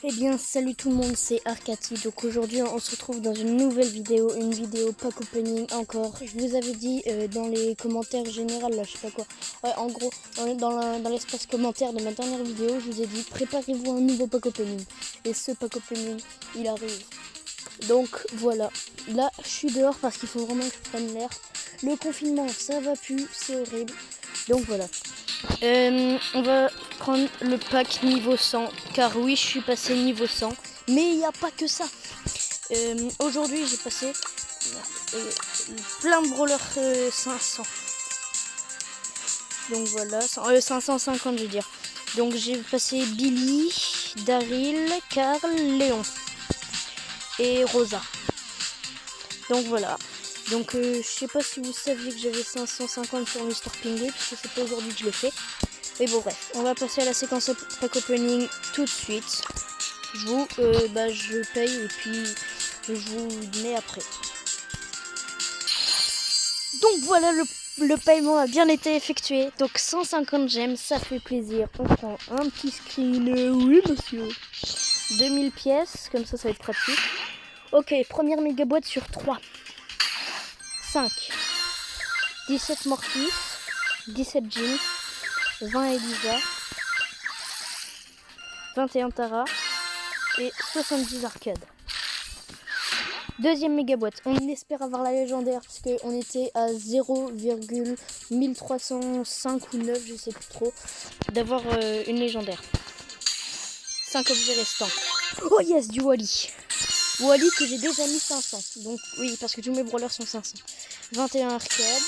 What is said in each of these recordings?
Eh bien salut tout le monde, c'est Arcati. Donc aujourd'hui on se retrouve dans une nouvelle vidéo, une vidéo pack opening encore. Je vous avais dit dans les commentaires généraux là, je sais pas quoi. Ouais, en gros, dans l'espace commentaire de ma dernière vidéo, je vous ai dit préparez-vous un nouveau pack opening. Et ce pack opening, il arrive. Donc voilà, là je suis dehors parce qu'il faut vraiment que je prenne l'air. Le confinement ça va plus, c'est horrible. Donc voilà. On va prendre le pack niveau 100, car oui, je suis passé niveau 100, mais il n'y a pas que ça. Aujourd'hui, j'ai passé plein de brawlers 500. Donc voilà, 550 je veux dire. Donc j'ai passé Billy, Daryl, Carl, Léon et Rosa. Donc voilà. Donc je sais pas si vous saviez que j'avais 550 sur Mr Pinguet, puisque c'est pas aujourd'hui que je l'ai fait. Mais bon bref, on va passer à la séquence pack opening tout de suite. Je paye et puis je vous mets après. Donc voilà, le paiement a bien été effectué. Donc 150 gemmes, ça fait plaisir. On prend un petit screen, oui monsieur. 2000 pièces, comme ça va être pratique. Ok, première méga boîte sur 3. 5, 17 Mortis, 17 Jean, 20 Elisa, 21 Tara et 70 Arcade. Deuxième méga boîte, on espère avoir la légendaire parce qu'on était à 0,1305 ou 9, je sais plus trop, d'avoir une légendaire. 5 objets restants. Oh yes, du Wally. Wally que j'ai déjà mis 500, donc oui, parce que tous mes brawlers sont 500. 21 Arcade,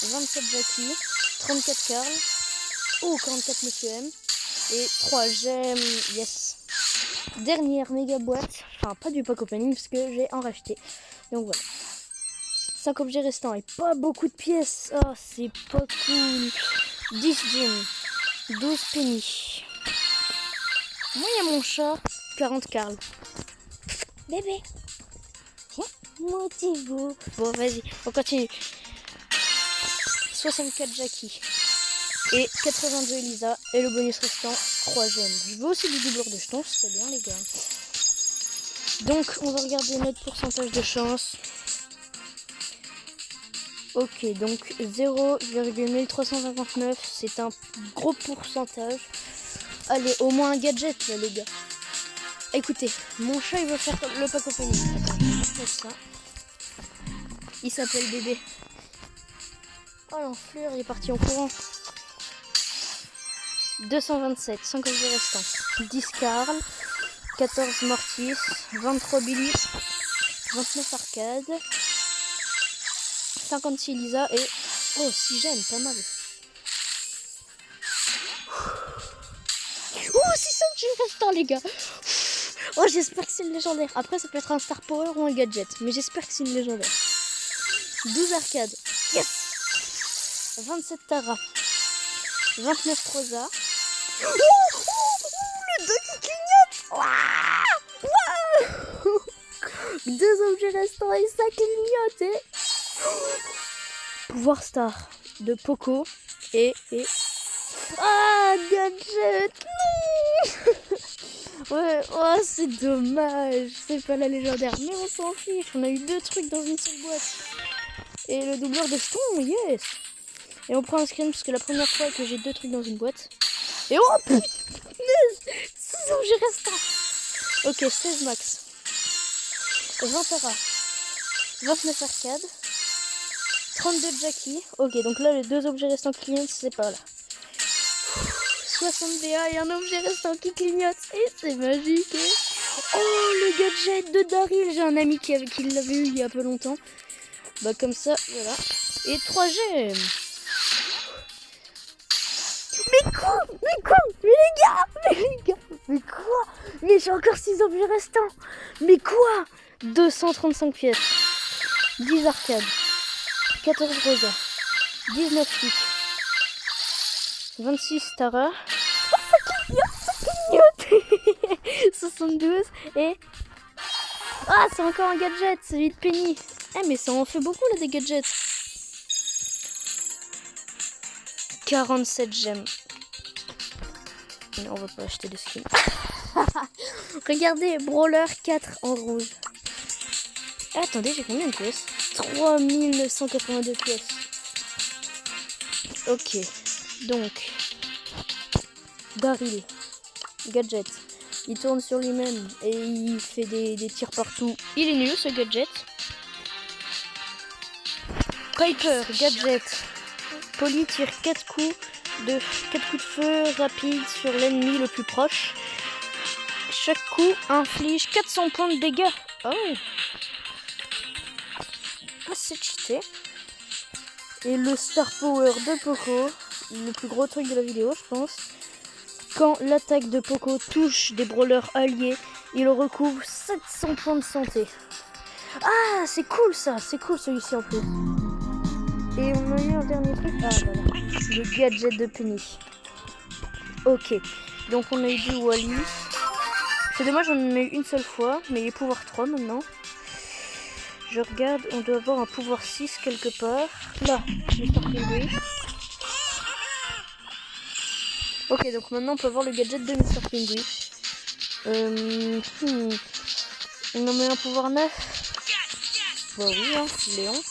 27 Jackie, 34 Carl, 44 Monsieur M et 3 gemmes, yes. Dernière méga boîte, enfin pas du pack opening parce que j'ai en racheté. Donc voilà. 5 objets restants et pas beaucoup de pièces. Oh, c'est pas cool. 10 Jim, 12 Penny. Moi il y a mon chat, 40 Carl. Bébé. Viens, motive-vous. Bon vas-y, on continue. 64 Jackie et 82 Elisa et le bonus restant 3 gemmes. Je veux aussi du doubleur de jetons, ce serait bien les gars. Donc on va regarder notre pourcentage de chance. Ok, donc 0,1359, c'est un gros pourcentage. Allez, au moins un gadget là les gars. Écoutez, mon chat il va faire le pack opening. Attends, je vais faire ça. Il s'appelle Bébé. Oh l'enflure, il est parti en courant. 227, 5 objets restants. 10 Carl, 14 Mortis, 23 Billy, 29 Arcade, 56 Lisa et... Oh, 6 gemmes, pas mal. Oh, 600 gemmes restants les gars. Oh, j'espère que c'est une légendaire. Après, ça peut être un Star Power ou un gadget, mais j'espère que c'est une légendaire. 12 Arcade, yes. 27 Tara, 29 Rosa. Le dos qui clignote. Wow. 2 objets restants et ça clignote. Et... Pouvoir Star de Poco et... Ah, gadget. Ouais, oh, c'est dommage. C'est pas la légendaire, mais on s'en fiche. On a eu 2 trucs dans une seule boîte. Et le doubleur de jetons, yes. Et on prend un screen parce que la première fois que j'ai 2 trucs dans une boîte. Et oh putain, 6 objets restants. Ok, 16 max. 20 Tara. 29 Arcade. 32 Jackie. Ok, donc là les 2 objets restants qui clignotent, c'est pas là. 60 BA et un objet restant qui clignote. Et c'est magique. Et... Oh, le gadget de Daryl. J'ai un ami qui l'avait eu il y a peu longtemps. Bah comme ça, voilà. Et 3 gemmes. Mais quoi? Mais quoi? Mais j'ai encore 6 objets restants. Mais quoi? 235 pièces. 10 arcades. 14 Rosa. 19 piques. 26 Tara. Oh, ça clignote. 72 et... Ah, c'est encore un gadget, celui de Penny. Eh, mais ça en fait beaucoup là des gadgets. 47 gemmes. Non, on va pas acheter de skin. Regardez, Brawler 4 en rouge. Ah, attendez, j'ai combien de pièces? 3982 pièces. Ok, donc Daryl, gadget. Il tourne sur lui-même et il fait des tirs partout. Il est nul ce gadget. Piper, gadget. Polly tire 4 coups de feu rapide sur l'ennemi le plus proche. Chaque coup inflige 400 points de dégâts. Oh, c'est cheaté. Et le Star Power de Poco, le plus gros truc de la vidéo, je pense. Quand l'attaque de Poco touche des brawlers alliés, il recouvre 700 points de santé. Ah, c'est cool ça, c'est cool celui-ci en plus. Et on a eu un dernier truc. Ah voilà, le gadget de Penny. Ok, donc on a eu du Wally. C'est dommage, on en a eu une seule fois, mais il est pouvoir 3 maintenant. Je regarde, on doit avoir un pouvoir 6 quelque part. Là, Mr. Pinguin. Ok, donc maintenant on peut avoir le gadget de Mr. Pinguin. On en met un pouvoir 9. Bah oui, hein, Léon.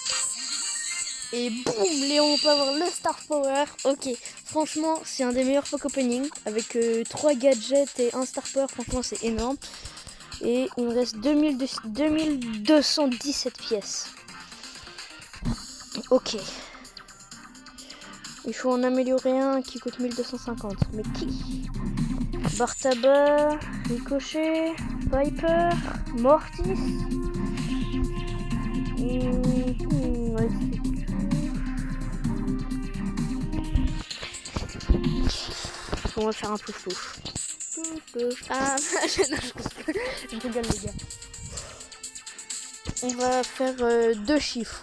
Et boum, Léon, on peut avoir le Star Power. Ok, franchement, c'est un des meilleurs pack opening. Avec 3 gadgets et un Star Power, franchement, c'est énorme. Et il me reste 2217 pièces. Ok. Il faut en améliorer un qui coûte 1250. Mais qui? Bartaba, Ricochet, Piper, Mortis. Ouais, on va faire un pouf pouf. Ah, je rigole les gars. On va faire 2 chiffres.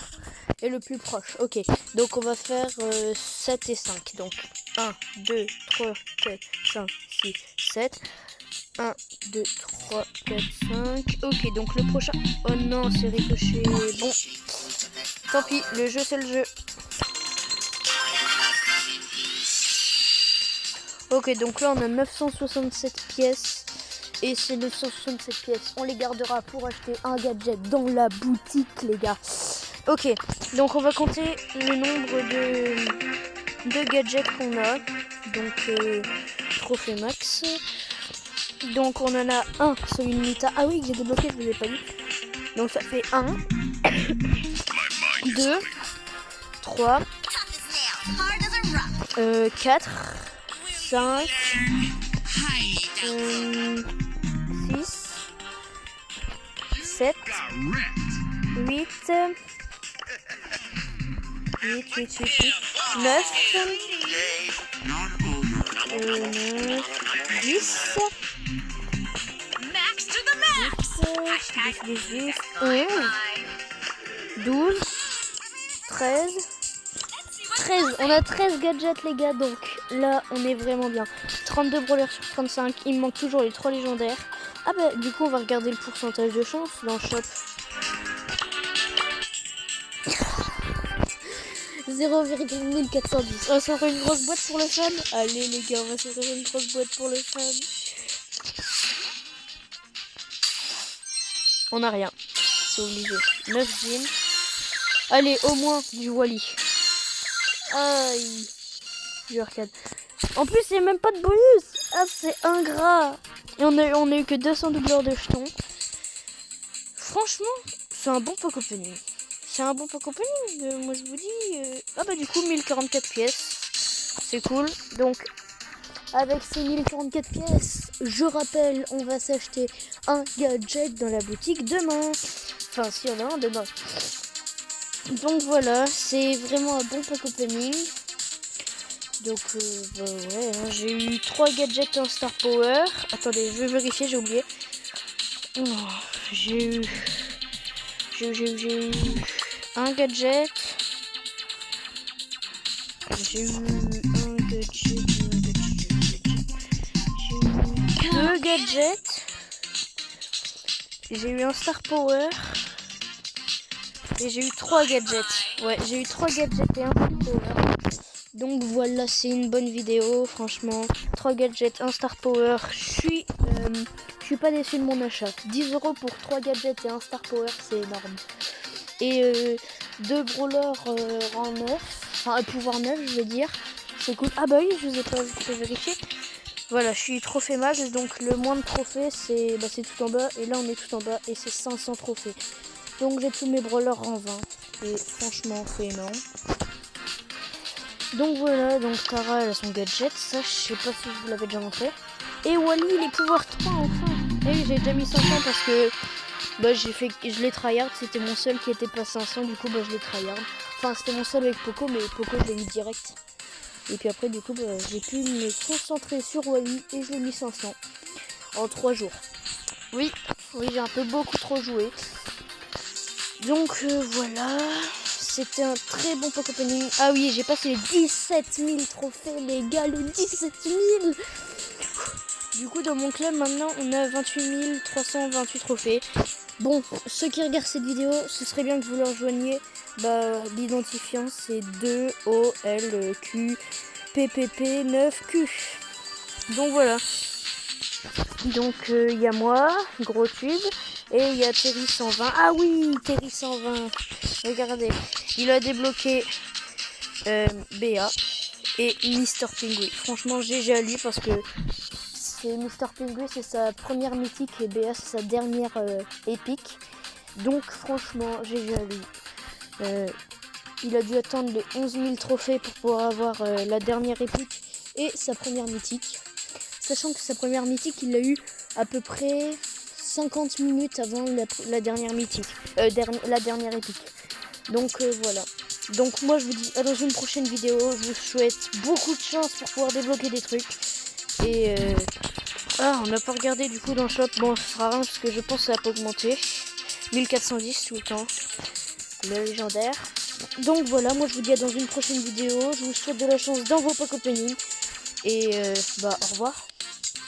Et le plus proche. Ok, donc on va faire 7 et 5. Donc 1, 2, 3, 4, 5, 6, 7. 1, 2, 3, 4, 5. Ok, donc le prochain... Oh non, c'est Ricochet. Bon, tant pis, le jeu c'est le jeu. Ok, donc là on a 967 pièces. Et ces 967 pièces, on les gardera pour acheter un gadget dans la boutique, les gars. Ok, donc on va compter le nombre de gadgets qu'on a. Donc, trophée max. Donc on en a un, celui de Nita. Ah oui, que j'ai débloqué, je vous ai pas dit. Donc ça fait 1, 2, 3, 4, 5, 6, 7, 8, 9, 10, 11, 12, 13, 13. On a 13 gadgets les gars, donc là on est vraiment bien. 32 brawlers sur 35, il me manque toujours les 3 légendaires. Ah bah du coup on va regarder le pourcentage de chance dans le shop. 0,1410. On va s'ouvrir une grosse boîte pour le fun. Allez les gars, on va s'ouvrir une grosse boîte pour le fun. On n'a rien, c'est obligé. 9 jeans. Allez, au moins du Wally. Aïe. Je regarde. En plus, il n'y a même pas de bonus. Ah, c'est ingrat. Et on a eu que 200 doubleurs de jetons. Franchement, c'est un bon pack opening. C'est un bon pack opening, moi je vous dis. Ah bah du coup, 1044 pièces. C'est cool. Donc, avec ces 1044 pièces, je rappelle, on va s'acheter un gadget dans la boutique demain. Enfin, s'il y en a un demain. Donc voilà, c'est vraiment un bon pack opening. Donc bah ouais, hein, j'ai eu 3 gadgets en Star Power. Attendez, je vais vérifier, j'ai oublié. Oh, j'ai eu un gadget. J'ai eu un gadget. J'ai eu 2 gadgets. J'ai eu un Star Power. Et j'ai eu 3 gadgets. Ouais, j'ai eu 3 gadgets et un Star Power. Donc voilà, c'est une bonne vidéo, franchement. 3 gadgets, un Star Power. Je suis je suis pas déçu de mon achat. 10 € pour 3 gadgets et un Star Power, c'est énorme. Et 2 brawlers rang 9, enfin pouvoir 9 je veux dire. C'est cool. Ah bah oui, je vous ai pas fait vérifier. Voilà, je suis trophée mag, donc le moins de trophées c'est tout en bas. Et là on est tout en bas et c'est 500 trophées. Donc j'ai tous mes brawlers rang 20. Et franchement c'est énorme. Donc voilà, donc Tara elle a son gadget, ça je sais pas si je vous l'avais déjà montré. Et Wally les pouvoirs 3 enfin. Et oui, j'ai déjà mis 500 parce que je l'ai tryhard, c'était mon seul qui était pas 500, du coup je l'ai tryhard. Enfin c'était mon seul avec Poco, mais Poco je l'ai mis direct. Et puis après du coup j'ai pu me concentrer sur Wally et je l'ai mis 500 en 3 jours. Oui, j'ai un peu beaucoup trop joué. Donc voilà, c'était un très bon pack opening. Ah oui, j'ai passé les 17 000 trophées les gars, les 17 000. Du coup dans mon club maintenant on a 28 328 trophées. Bon, ceux qui regardent cette vidéo, ce serait bien que vous le rejoigniez. L'identifiant c'est 2OLQPPP9Q. Donc voilà. Donc il y a moi, gros tube. Et il y a Terry 120. Ah oui, Terry 120. Regardez, il a débloqué BA et Mister Pinguy. Franchement, GG à lui parce que c'est Mister Pinguy, c'est sa première mythique et BA c'est sa dernière épique. Donc franchement, GG à lui. Il a dû attendre les 11 000 trophées pour pouvoir avoir la dernière épique et sa première mythique. Sachant que sa première mythique, il l'a eu à peu près 50 minutes avant la dernière mythique, la dernière épique. Donc voilà. Donc moi je vous dis à dans une prochaine vidéo. Je vous souhaite beaucoup de chance pour pouvoir débloquer des trucs. Et on n'a pas regardé du coup dans le shop. Bon, ce sera rien parce que je pense que ça va pas augmenter. 1410 tout le temps. Le légendaire. Donc voilà, moi je vous dis à dans une prochaine vidéo. Je vous souhaite de la chance dans vos pack opening. Et au revoir.